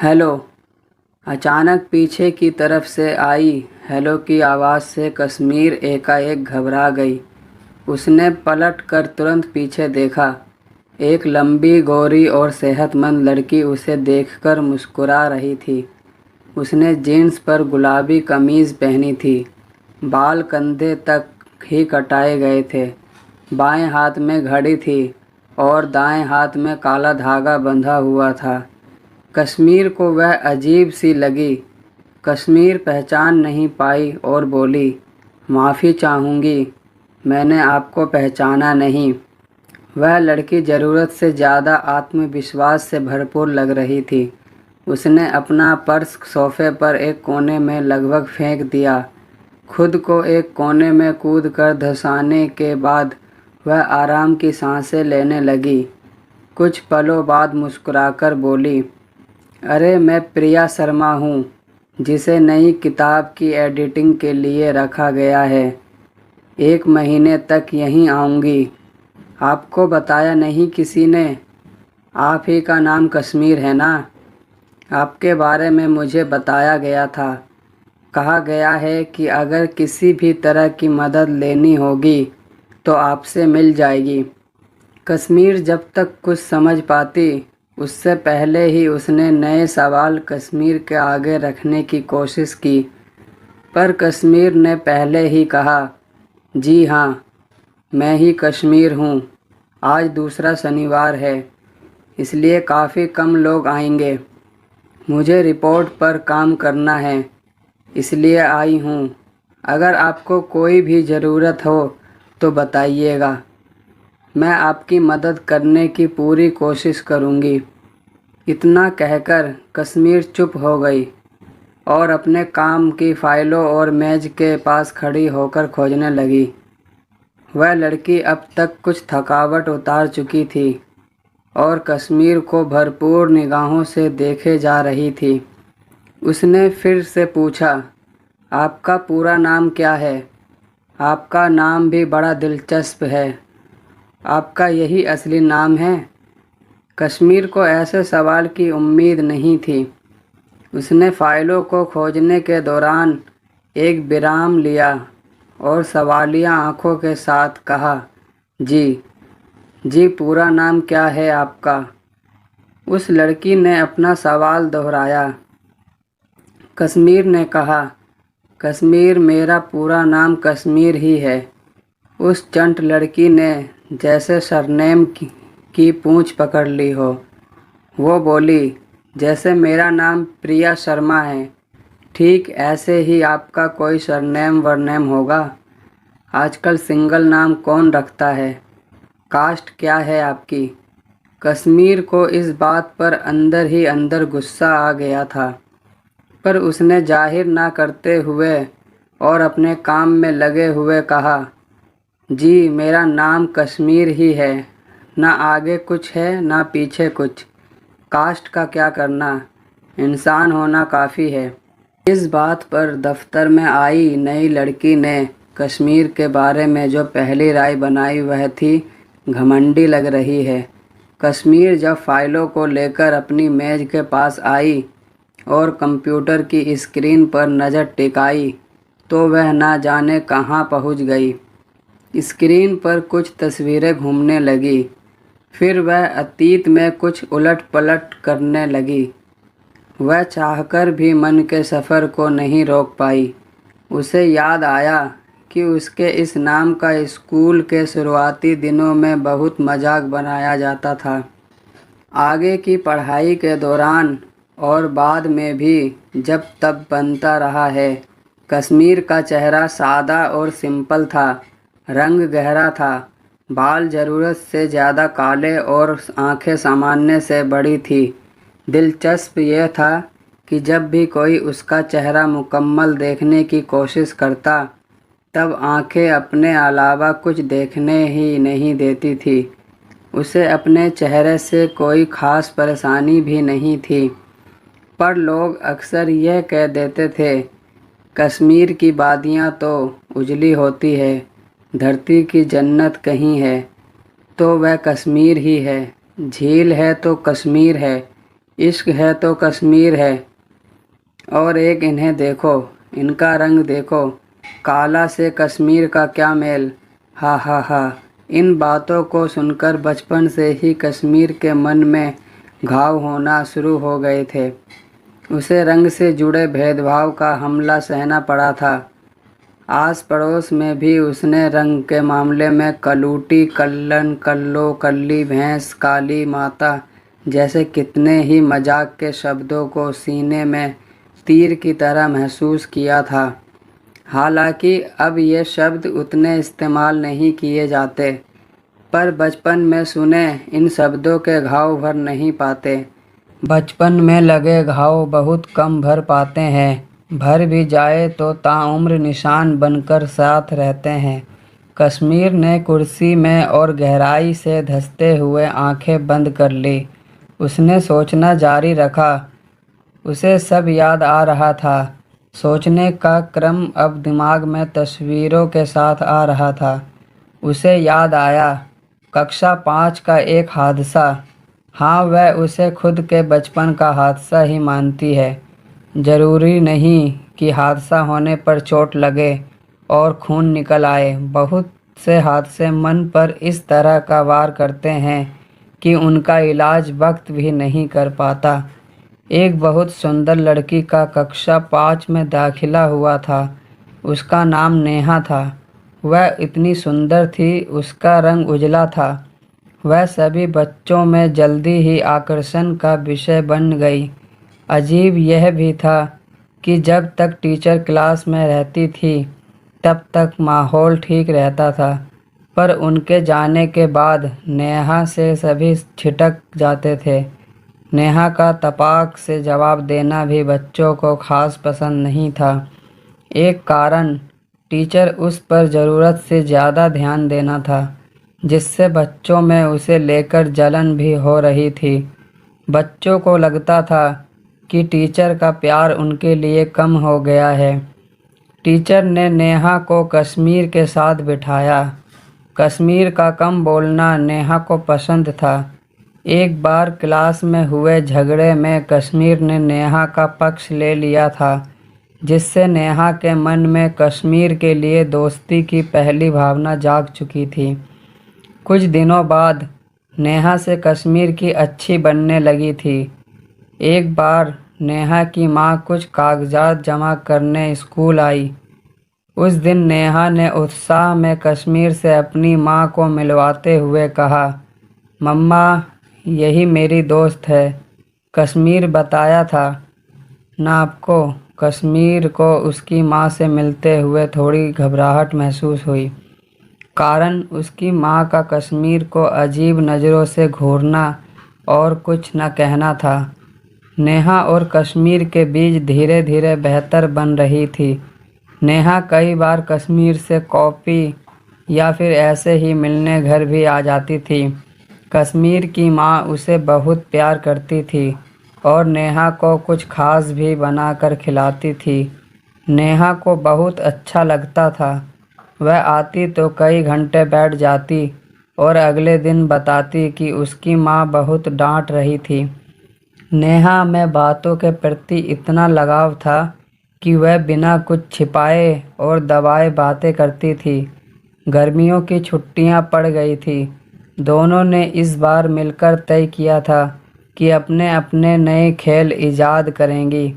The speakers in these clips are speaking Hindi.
हेलो। अचानक पीछे की तरफ से आई हेलो की आवाज़ से कश्मीर एकाएक घबरा गई। उसने पलट कर तुरंत पीछे देखा। एक लंबी गोरी और सेहतमंद लड़की उसे देखकर मुस्कुरा रही थी। उसने जीन्स पर गुलाबी कमीज़ पहनी थी। बाल कंधे तक ही कटाए गए थे। बाएं हाथ में घड़ी थी और दाएं हाथ में काला धागा बंधा हुआ था। कश्मीर को वह अजीब सी लगी। कश्मीर पहचान नहीं पाई और बोली, माफ़ी चाहूँगी, मैंने आपको पहचाना नहीं। वह लड़की ज़रूरत से ज़्यादा आत्मविश्वास से भरपूर लग रही थी। उसने अपना पर्स सोफे पर एक कोने में लगभग फेंक दिया। खुद को एक कोने में कूद कर धंसाने के बाद वह आराम की सांसें लेने लगी। कुछ पलों बाद मुस्कुराकर बोली, अरे मैं प्रिया शर्मा हूँ, जिसे नई किताब की एडिटिंग के लिए रखा गया है। 1 महीने तक यहीं आऊँगी। आपको बताया नहीं किसी ने? आप ही का नाम कश्मीर है ना? आपके बारे में मुझे बताया गया था। कहा गया है कि अगर किसी भी तरह की मदद लेनी होगी तो आपसे मिल जाएगी। कश्मीर जब तक कुछ समझ पाती उससे पहले ही उसने नए सवाल कश्मीर के आगे रखने की कोशिश की, पर कश्मीर ने पहले ही कहा, जी हाँ, मैं ही कश्मीर हूँ। आज दूसरा शनिवार है, इसलिए काफ़ी कम लोग आएंगे। मुझे रिपोर्ट पर काम करना है, इसलिए आई हूँ। अगर आपको कोई भी ज़रूरत हो तो बताइएगा। मैं आपकी मदद करने की पूरी कोशिश करूँगी। इतना कहकर कश्मीर चुप हो गई और अपने काम की फाइलों और मेज के पास खड़ी होकर खोजने लगी। वह लड़की अब तक कुछ थकावट उतार चुकी थी और कश्मीर को भरपूर निगाहों से देखे जा रही थी। उसने फिर से पूछा, आपका पूरा नाम क्या है? आपका नाम भी बड़ा दिलचस्प है। आपका यही असली नाम है? कश्मीर को ऐसे सवाल की उम्मीद नहीं थी। उसने फाइलों को खोजने के दौरान एक विराम लिया और सवालिया आंखों के साथ कहा, जी, जी पूरा नाम क्या है आपका? उस लड़की ने अपना सवाल दोहराया। कश्मीर ने कहा, कश्मीर, मेरा पूरा नाम कश्मीर ही है। उस चंट लड़की ने जैसे सरनेम की पूंछ पकड़ ली हो। वो बोली, जैसे मेरा नाम प्रिया शर्मा है, ठीक ऐसे ही आपका कोई सरनेम वरनेम होगा। आजकल सिंगल नाम कौन रखता है? कास्ट क्या है आपकी? कश्मीर को इस बात पर अंदर ही अंदर गुस्सा आ गया था, पर उसने जाहिर ना करते हुए और अपने काम में लगे हुए कहा, जी मेरा नाम कश्मीर ही है। ना आगे कुछ है ना पीछे कुछ। कास्ट का क्या करना, इंसान होना काफ़ी है। इस बात पर दफ्तर में आई नई लड़की ने कश्मीर के बारे में जो पहली राय बनाई वह थी, घमंडी लग रही है। कश्मीर जब फाइलों को लेकर अपनी मेज के पास आई और कंप्यूटर की स्क्रीन पर नज़र टिकाई तो वह ना जाने कहाँ पहुँच गई। स्क्रीन पर कुछ तस्वीरें घूमने लगी, फिर वह अतीत में कुछ उलट पलट करने लगी। वह चाहकर भी मन के सफ़र को नहीं रोक पाई। उसे याद आया कि उसके इस नाम का स्कूल के शुरुआती दिनों में बहुत मजाक बनाया जाता था। आगे की पढ़ाई के दौरान और बाद में भी जब तब बनता रहा है। कश्मीर का चेहरा सादा और सिंपल था, रंग गहरा था, बाल ज़रूरत से ज़्यादा काले और आंखें सामान्य से बड़ी थी। दिलचस्प यह था कि जब भी कोई उसका चेहरा मुकम्मल देखने की कोशिश करता तब आंखें अपने अलावा कुछ देखने ही नहीं देती थी। उसे अपने चेहरे से कोई ख़ास परेशानी भी नहीं थी, पर लोग अक्सर यह कह देते थे, कश्मीर की वादियाँ तो उजली होती है, धरती की जन्नत कहीं है तो वह कश्मीर ही है। झील है तो कश्मीर है, इश्क है तो कश्मीर है। और एक इन्हें देखो, इनका रंग देखो, काला से कश्मीर का क्या मेल। हा हा हा। इन बातों को सुनकर बचपन से ही कश्मीर के मन में घाव होना शुरू हो गए थे। उसे रंग से जुड़े भेदभाव का हमला सहना पड़ा था। आस पड़ोस में भी उसने रंग के मामले में कलूटी, कल्लन, कल्लो, कल्ली भैंस, काली माता जैसे कितने ही मजाक के शब्दों को सीने में तीर की तरह महसूस किया था। हालांकि अब ये शब्द उतने इस्तेमाल नहीं किए जाते, पर बचपन में सुने इन शब्दों के घाव भर नहीं पाते। बचपन में लगे घाव बहुत कम भर पाते हैं, भर भी जाए तो ताउम्र निशान बनकर साथ रहते हैं। कश्मीर ने कुर्सी में और गहराई से धंसते हुए आंखें बंद कर ली। उसने सोचना जारी रखा। उसे सब याद आ रहा था। सोचने का क्रम अब दिमाग में तस्वीरों के साथ आ रहा था। उसे याद आया कक्षा 5 का एक हादसा। हाँ, वह उसे खुद के बचपन का हादसा ही मानती है। ज़रूरी नहीं कि हादसा होने पर चोट लगे और खून निकल आए। बहुत से हादसे मन पर इस तरह का वार करते हैं कि उनका इलाज वक्त भी नहीं कर पाता। एक बहुत सुंदर लड़की का कक्षा 5 में दाखिला हुआ था। उसका नाम नेहा था। वह इतनी सुंदर थी, उसका रंग उजला था। वह सभी बच्चों में जल्दी ही आकर्षण का विषय बन गई। अजीब यह भी था कि जब तक टीचर क्लास में रहती थी तब तक माहौल ठीक रहता था, पर उनके जाने के बाद नेहा से सभी छिटक जाते थे। नेहा का तपाक से जवाब देना भी बच्चों को खास पसंद नहीं था। एक कारण टीचर उस पर ज़रूरत से ज़्यादा ध्यान देना था, जिससे बच्चों में उसे लेकर जलन भी हो रही थी। बच्चों को लगता था कि टीचर का प्यार उनके लिए कम हो गया है। टीचर ने नेहा को कश्मीर के साथ बिठाया। कश्मीर का कम बोलना नेहा को पसंद था। एक बार क्लास में हुए झगड़े में कश्मीर ने नेहा का पक्ष ले लिया था, जिससे नेहा के मन में कश्मीर के लिए दोस्ती की पहली भावना जाग चुकी थी। कुछ दिनों बाद नेहा से कश्मीर की अच्छी बनने लगी थी। एक बार नेहा की माँ कुछ कागजात जमा करने स्कूल आई। उस दिन नेहा ने उत्साह में कश्मीर से अपनी माँ को मिलवाते हुए कहा, मम्मा, यही मेरी दोस्त है। कश्मीर बताया था ना आपको। कश्मीर को उसकी माँ से मिलते हुए थोड़ी घबराहट महसूस हुई, कारण उसकी माँ का कश्मीर को अजीब नज़रों से घूरना और कुछ न कहना था। नेहा और कश्मीर के बीच धीरे धीरे बेहतर बन रही थी। नेहा कई बार कश्मीर से कॉफ़ी या फिर ऐसे ही मिलने घर भी आ जाती थी। कश्मीर की माँ उसे बहुत प्यार करती थी और नेहा को कुछ खास भी बनाकर खिलाती थी। नेहा को बहुत अच्छा लगता था। वह आती तो कई घंटे बैठ जाती और अगले दिन बताती कि उसकी माँ बहुत डांट रही थी। नेहा में बातों के प्रति इतना लगाव था कि वह बिना कुछ छिपाए और दबाए बातें करती थी। गर्मियों की छुट्टियां पड़ गई थी। दोनों ने इस बार मिलकर तय किया था कि अपने अपने नए खेल ईजाद करेंगी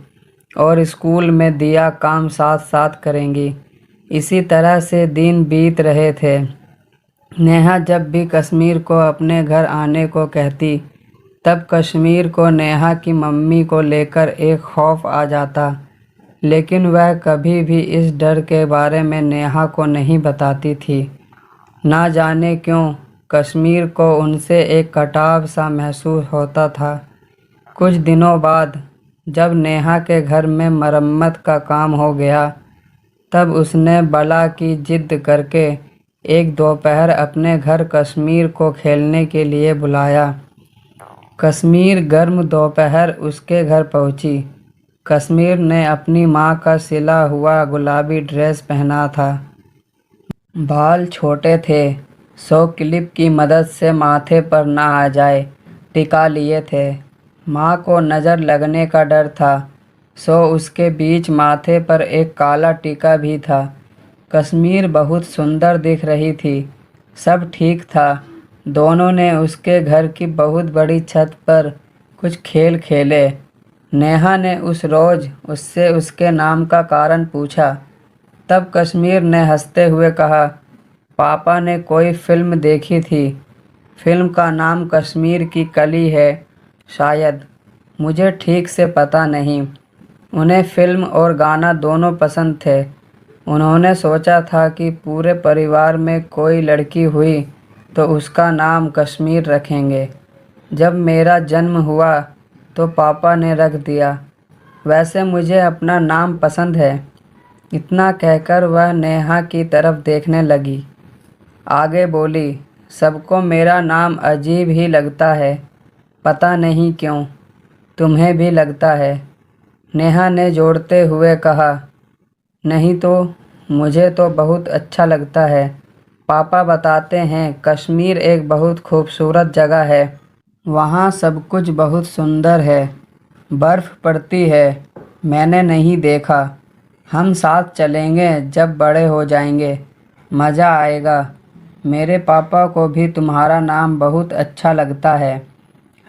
और स्कूल में दिया काम साथ साथ करेंगी। इसी तरह से दिन बीत रहे थे। नेहा जब भी कश्मीर को अपने घर आने को कहती, तब कश्मीर को नेहा की मम्मी को लेकर एक खौफ आ जाता, लेकिन वह कभी भी इस डर के बारे में नेहा को नहीं बताती थी। ना जाने क्यों कश्मीर को उनसे एक कटाव सा महसूस होता था। कुछ दिनों बाद जब नेहा के घर में मरम्मत का काम हो गया, तब उसने बला की जिद करके एक दोपहर अपने घर कश्मीर को खेलने के लिए बुलाया। कश्मीर गर्म दोपहर उसके घर पहुंची। कश्मीर ने अपनी माँ का सिला हुआ गुलाबी ड्रेस पहना था। बाल छोटे थे, सो क्लिप की मदद से माथे पर ना आ जाए टिका लिए थे। माँ को नज़र लगने का डर था, सो उसके बीच माथे पर एक काला टीका भी था। कश्मीर बहुत सुंदर दिख रही थी। सब ठीक था। दोनों ने उसके घर की बहुत बड़ी छत पर कुछ खेल खेले। नेहा ने उस रोज़ उससे उसके नाम का कारण पूछा। तब कश्मीर ने हंसते हुए कहा, पापा ने कोई फिल्म देखी थी। फिल्म का नाम कश्मीर की कली है शायद, मुझे ठीक से पता नहीं। उन्हें फिल्म और गाना दोनों पसंद थे। उन्होंने सोचा था कि पूरे परिवार में कोई लड़की हुई तो उसका नाम कश्मीर रखेंगे। जब मेरा जन्म हुआ तो पापा ने रख दिया। वैसे मुझे अपना नाम पसंद है। इतना कहकर वह नेहा की तरफ देखने लगी। आगे बोली, सबको मेरा नाम अजीब ही लगता है, पता नहीं क्यों। तुम्हें भी लगता है? नेहा ने जोड़ते हुए कहा। नहीं तो, मुझे तो बहुत अच्छा लगता है। पापा बताते हैं कश्मीर एक बहुत खूबसूरत जगह है। वहाँ सब कुछ बहुत सुंदर है। बर्फ़ पड़ती है। मैंने नहीं देखा। हम साथ चलेंगे जब बड़े हो जाएंगे। मज़ा आएगा। मेरे पापा को भी तुम्हारा नाम बहुत अच्छा लगता है।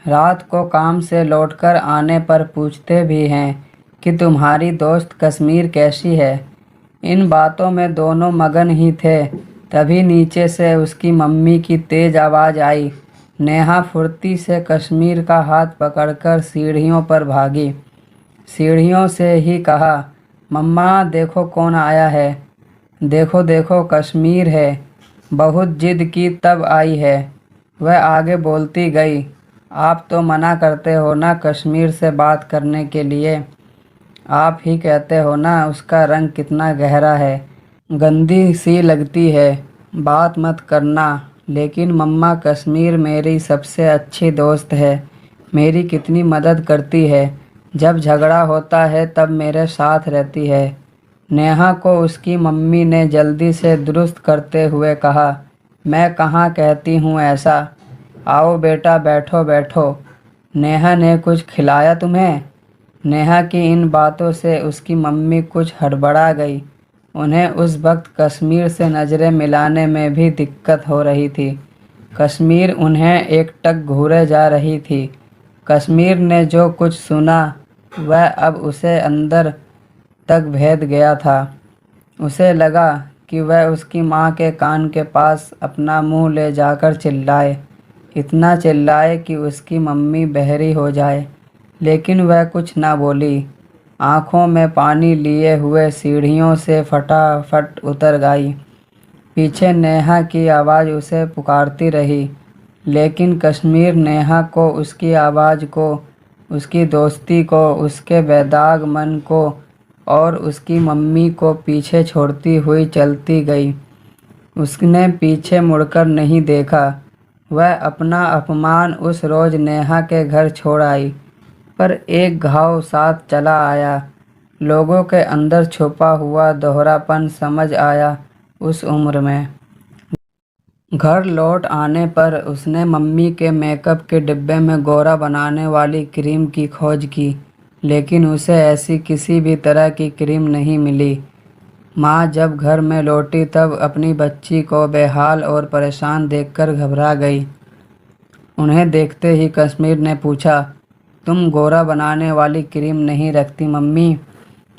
रात को काम से लौटकर आने पर पूछते भी हैं कि तुम्हारी दोस्त कश्मीर कैसी है। इन बातों में दोनों मगन ही थे। तभी नीचे से उसकी मम्मी की तेज़ आवाज़ आई। नेहा फुर्ती से कश्मीर का हाथ पकड़कर सीढ़ियों पर भागी। सीढ़ियों से ही कहा, मम्मा देखो कौन आया है। देखो देखो कश्मीर है। बहुत जिद की तब आई है। वह आगे बोलती गई, आप तो मना करते हो ना कश्मीर से बात करने के लिए। आप ही कहते हो ना उसका रंग कितना गहरा है। गंदी सी लगती है, बात मत करना। लेकिन मम्मा कश्मीर मेरी सबसे अच्छी दोस्त है। मेरी कितनी मदद करती है। जब झगड़ा होता है तब मेरे साथ रहती है। नेहा को उसकी मम्मी ने जल्दी से दुरुस्त करते हुए कहा, मैं कहाँ कहती हूँ ऐसा। आओ बेटा बैठो बैठो। नेहा ने कुछ खिलाया तुम्हें? नेहा की इन बातों से उसकी मम्मी कुछ हड़बड़ा गई। उन्हें उस वक्त कश्मीर से नज़रें मिलाने में भी दिक्कत हो रही थी। कश्मीर उन्हें एकटक घूरे जा रही थी। कश्मीर ने जो कुछ सुना वह अब उसे अंदर तक भेद गया था। उसे लगा कि वह उसकी माँ के कान के पास अपना मुंह ले जाकर चिल्लाए, इतना चिल्लाए कि उसकी मम्मी बहरी हो जाए। लेकिन वह कुछ ना बोली। आँखों में पानी लिए हुए सीढ़ियों से फटाफट उतर गई। पीछे नेहा की आवाज़ उसे पुकारती रही, लेकिन कश्मीर नेहा को, उसकी आवाज़ को, उसकी दोस्ती को, उसके बेदाग मन को और उसकी मम्मी को पीछे छोड़ती हुई चलती गई। उसने पीछे मुड़कर नहीं देखा। वह अपना अपमान उस रोज़ नेहा के घर छोड़ आई, पर एक घाव साथ चला आया। लोगों के अंदर छुपा हुआ दोहरापन समझ आया उस उम्र में। घर लौट आने पर उसने मम्मी के मेकअप के डिब्बे में गोरा बनाने वाली क्रीम की खोज की, लेकिन उसे ऐसी किसी भी तरह की क्रीम नहीं मिली। माँ जब घर में लौटी तब अपनी बच्ची को बेहाल और परेशान देखकर घबरा गई। उन्हें देखते ही कश्मीर ने पूछा, तुम गोरा बनाने वाली क्रीम नहीं रखती मम्मी?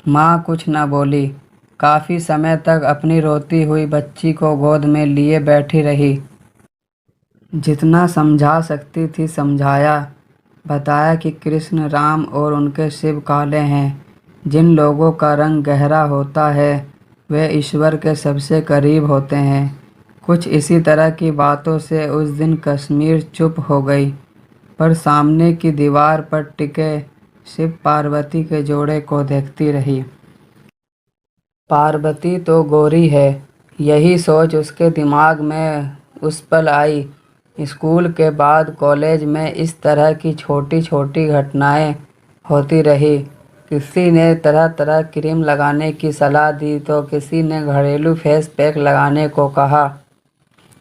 माँ कुछ न बोली। काफ़ी समय तक अपनी रोती हुई बच्ची को गोद में लिए बैठी रही। जितना समझा सकती थी समझाया। बताया कि कृष्ण, राम और उनके शिव काले हैं। जिन लोगों का रंग गहरा होता है वे ईश्वर के सबसे करीब होते हैं। कुछ इसी तरह की बातों से उस दिन कश्मीर चुप हो गई, पर सामने की दीवार पर टिके शिव पार्वती के जोड़े को देखती रही। पार्वती तो गोरी है, यही सोच उसके दिमाग में उस पल आई। स्कूल के बाद कॉलेज में इस तरह की छोटी छोटी घटनाएं होती रही। किसी ने तरह तरह क्रीम लगाने की सलाह दी तो किसी ने घरेलू फेस पैक लगाने को कहा।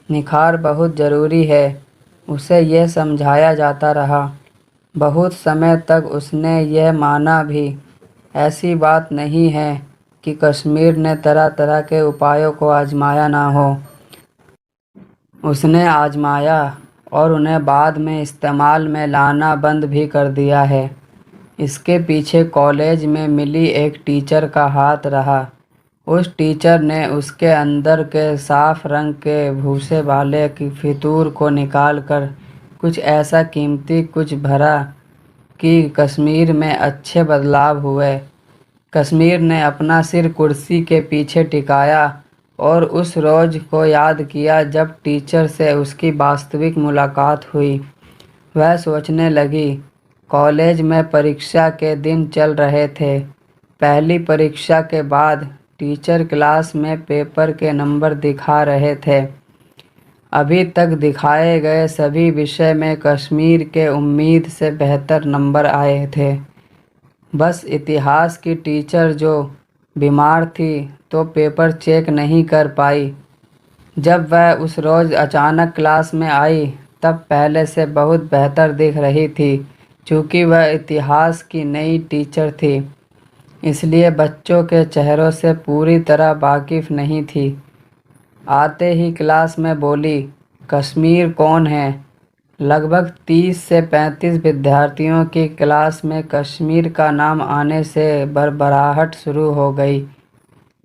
निखार बहुत ज़रूरी है, उसे यह समझाया जाता रहा। बहुत समय तक उसने यह माना भी। ऐसी बात नहीं है कि कश्मीर ने तरह तरह के उपायों को आजमाया ना हो। उसने आजमाया और उन्हें बाद में इस्तेमाल में लाना बंद भी कर दिया है। इसके पीछे कॉलेज में मिली एक टीचर का हाथ रहा। उस टीचर ने उसके अंदर के साफ रंग के भूसे वाले की फितूर को निकाल कर कुछ ऐसा कीमती कुछ भरा कि कश्मीर में अच्छे बदलाव हुए। कश्मीर ने अपना सिर कुर्सी के पीछे टिकाया और उस रोज़ को याद किया जब टीचर से उसकी वास्तविक मुलाकात हुई। वह सोचने लगी, कॉलेज में परीक्षा के दिन चल रहे थे। पहली परीक्षा के बाद टीचर क्लास में पेपर के नंबर दिखा रहे थे। अभी तक दिखाए गए सभी विषय में कश्मीर के उम्मीद से बेहतर नंबर आए थे। बस इतिहास की टीचर जो बीमार थी तो पेपर चेक नहीं कर पाई। जब वह उस रोज़ अचानक क्लास में आई तब पहले से बहुत बेहतर दिख रही थी। चूँकि वह इतिहास की नई टीचर थी इसलिए बच्चों के चेहरों से पूरी तरह वाकिफ़ नहीं थी। आते ही क्लास में बोली, कश्मीर कौन है? लगभग 30 से 35 विद्यार्थियों की क्लास में कश्मीर का नाम आने से भरभराहट शुरू हो गई।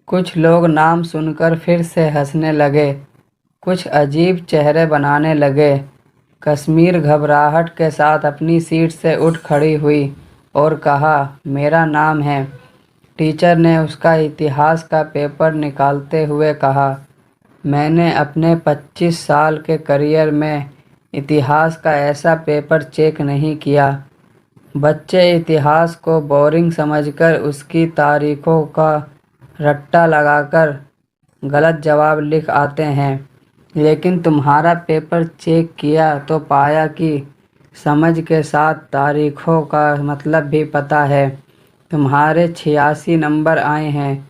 कुछ लोग नाम सुनकर फिर से हंसने लगे, कुछ अजीब चेहरे बनाने लगे। कश्मीर घबराहट के साथ अपनी सीट से उठ खड़ी हुई और कहा, मेरा नाम है। टीचर ने उसका इतिहास का पेपर निकालते हुए कहा, मैंने अपने 25 साल के करियर में इतिहास का ऐसा पेपर चेक नहीं किया। बच्चे इतिहास को बोरिंग समझकर उसकी तारीखों का रट्टा लगाकर गलत जवाब लिख आते हैं, लेकिन तुम्हारा पेपर चेक किया तो पाया कि समझ के साथ तारीखों का मतलब भी पता है। तुम्हारे 86 नंबर आए हैं।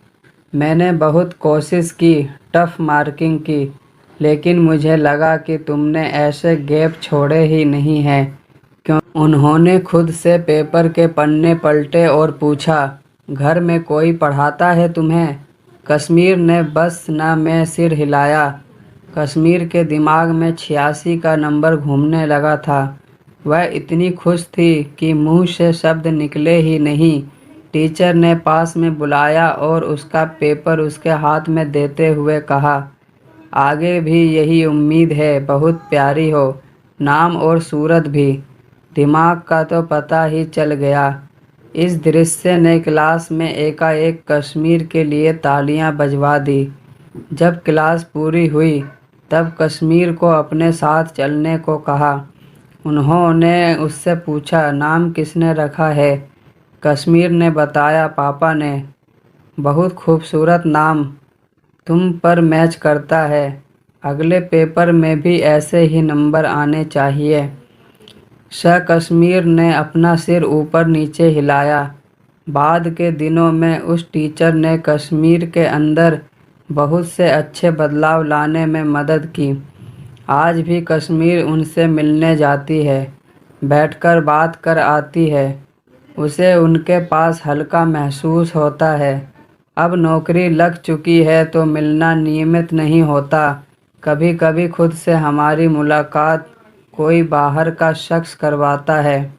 मैंने बहुत कोशिश की, टफ मार्किंग की, लेकिन मुझे लगा कि तुमने ऐसे गैप छोड़े ही नहीं हैं। क्यों? उन्होंने खुद से पेपर के पन्ने पलटे और पूछा, घर में कोई पढ़ाता है तुम्हें? कश्मीर ने बस न में सिर हिलाया। कश्मीर के दिमाग में 86 का नंबर घूमने लगा था। वह इतनी खुश थी कि मुंह से शब्द निकले ही नहीं। टीचर ने पास में बुलाया और उसका पेपर उसके हाथ में देते हुए कहा, आगे भी यही उम्मीद है, बहुत प्यारी हो, नाम और सूरत भी। दिमाग का तो पता ही चल गया। इस दृश्य ने क्लास में एकाएक कश्मीर के लिए तालियां बजवा दी। जब क्लास पूरी हुई तब कश्मीर को अपने साथ चलने को कहा। उन्होंने उससे पूछा, नाम किसने रखा है? कश्मीर ने बताया, पापा ने। बहुत खूबसूरत नाम, तुम पर मैच करता है। अगले पेपर में भी ऐसे ही नंबर आने चाहिए। कश्मीर ने अपना सिर ऊपर नीचे हिलाया। बाद के दिनों में उस टीचर ने कश्मीर के अंदर बहुत से अच्छे बदलाव लाने में मदद की। आज भी कश्मीर उनसे मिलने जाती है, बैठकर बात कर आती है। उसे उनके पास हल्का महसूस होता है। अब नौकरी लग चुकी है तो मिलना नियमित नहीं होता। कभी कभी खुद से हमारी मुलाकात कोई बाहर का शख्स करवाता है।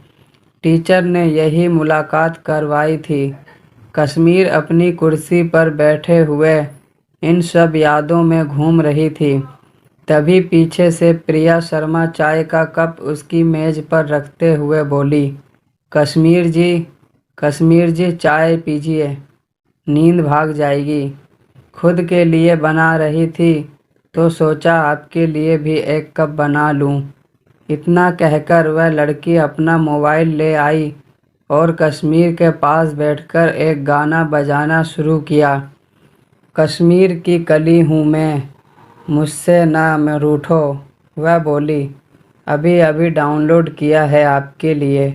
टीचर ने यही मुलाकात करवाई थी। कश्मीर अपनी कुर्सी पर बैठे हुए इन सब यादों में घूम रही थी। तभी पीछे से प्रिया शर्मा चाय का कप उसकी मेज़ पर रखते हुए बोली, कश्मीर जी चाय पीजिए, नींद भाग जाएगी। खुद के लिए बना रही थी तो सोचा आपके लिए भी एक कप बना लूं। इतना कहकर वह लड़की अपना मोबाइल ले आई और कश्मीर के पास बैठकर एक गाना बजाना शुरू किया। कश्मीर की कली हूँ मैं, मुझसे ना मैं रूठो, वह बोली। अभी अभी डाउनलोड किया है आपके लिए।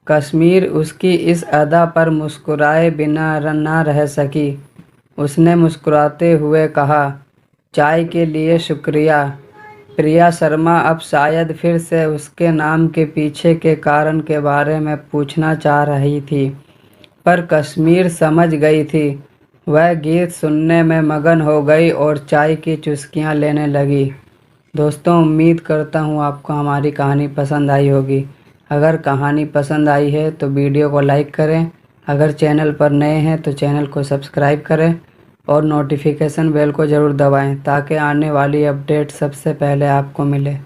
कश्मीर उसकी इस अदा पर मुस्कुराए बिना ना रह सकी। उसने मुस्कुराते हुए कहा, चाय के लिए शुक्रिया। प्रिया शर्मा अब शायद फिर से उसके नाम के पीछे के कारण के बारे में पूछना चाह रही थी, पर कश्मीर समझ गई थी। वह गीत सुनने में मगन हो गई और चाय की चुस्कियां लेने लगी। दोस्तों, उम्मीद करता हूँ आपको हमारी कहानी पसंद आई होगी। अगर कहानी पसंद आई है तो वीडियो को लाइक करें। अगर चैनल पर नए हैं तो चैनल को सब्सक्राइब करें और नोटिफिकेशन बेल को ज़रूर दबाएं ताकि आने वाली अपडेट सबसे पहले आपको मिले।